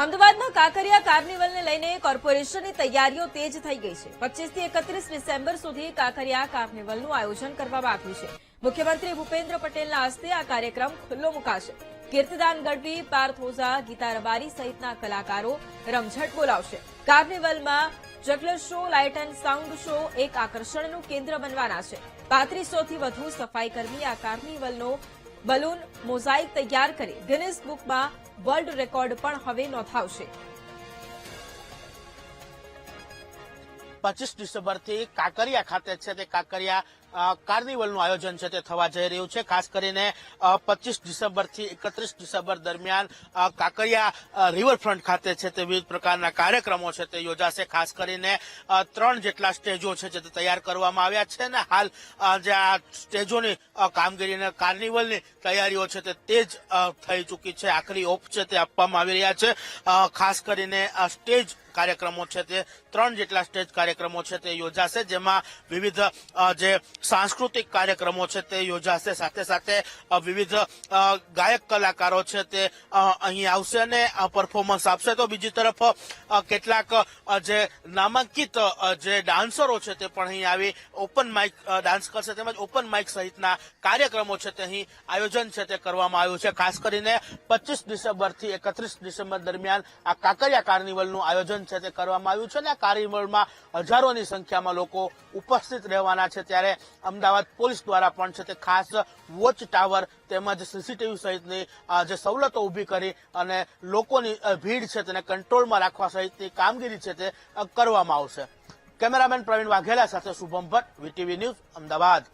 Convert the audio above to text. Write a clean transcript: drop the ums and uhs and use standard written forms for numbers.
અમદાવાદમાં કાંકરિયા કાર્નિવલને લઈને કોર્પોરેશનની તૈયારીઓ તેજ થઈ ગઈ છે। 25 થી 31 ડિસેમ્બર સુધી કાંકરિયા કાર્નિવલનું આયોજન કરવામાં આવ્યું છે। મુખ્યમંત્રી ભૂપેન્દ્ર પટેલના હસ્તે આ કાર્યક્રમ ખુલ્લો મુકાશે। કીર્તિદાન ગઢવી, પાર્થ ઓઝા, ગીતા રબારી સહિતના કલાકારો રમઝટ બોલાવશે। કાર્નિવલમાં juggler show, light and sound show એક આકર્ષણનું કેન્દ્ર બનવાના છે। 3500 થી વધુ સફાઈકર્મી આ કાર્નિવલનો બલૂન મોઝાઇક તૈયાર કરી ગિનિસ બુકમાં વર્લ્ડ રેકોર્ડ પણ હવે નોંધાવશે। 25 ડિસેમ્બરથી કાંકરિયા ખાતે છે તે કાંકરિયા કાર્નિવલનું આયોજન છે તે થવા જઈ રહ્યું છે। ખાસ કરીને 25 ડિસેમ્બરથી 31 ડિસેમ્બર દરમિયાન કાંકરિયા રિવરફ્રન્ટ ખાતે છે તે વિવિધ પ્રકારના કાર્યક્રમો છે તે યોજાશે। ખાસ કરીને 3 જેટલા સ્ટેજો છે જે તૈયાર કરવામાં આવ્યા છે અને હાલ જે આ સ્ટેજોની કામગીરી અને કાર્નિવલની તૈયારીઓ છે તે તેજ થઈ ચૂકી છે। આખરી ઓપ છે તે આપવામાં આવી રહ્યા છે। ખાસ કરીને સ્ટેજ કાર્યક્રમો છે તે 3 જેટલા સ્ટેજ કાર્યક્રમો છે તે યોજાશે, જેમાં વિવિધ જે સાંસ્કૃતિક કાર્યક્રમો છે તે યોજાશે। સાથે સાથે વિવિધ ગાયક કલાકારો છે તે અહીં આવશે અને પરફોર્મન્સ આપશે। તો બીજી તરફ કેટલાક જે નામાંકિત જે ડાન્સરો છે તે પણ અહીં આવી ઓપન માઇક ડાન્સ કરશે, તેમજ ઓપન માઇક સહિતના કાર્યક્રમો છે તે અહીં આયોજન છે તે કરવામાં આવ્યું છે। ખાસ કરીને 25 ડિસેમ્બરથી 31 ડિસેમ્બર દરમિયાન આ કાંકરિયા કાર્નિવલનું આયોજન છે તે કરવામાં આવ્યું છે અને આ કાર્નિવલમાં હજારોની સંખ્યામાં લોકો ઉપસ્થિત રહેવાના છે। ત્યારે અમદાવાદ પોલીસ દ્વારા પણ છે તે ખાસ વોચ ટાવર તેમજ સીસીટીવી સહિતની જે સવલતો ઉભી કરી અને લોકોની ભીડ છે તેને કંટ્રોલમાં રાખવા સહિતની કામગીરી છે તે કરવામાં આવશે। કેમેરામેન પ્રવીણ વાઘેલા સાથે શુભમ ભટ્ટ, વીટીવી ન્યૂઝ, અમદાવાદ।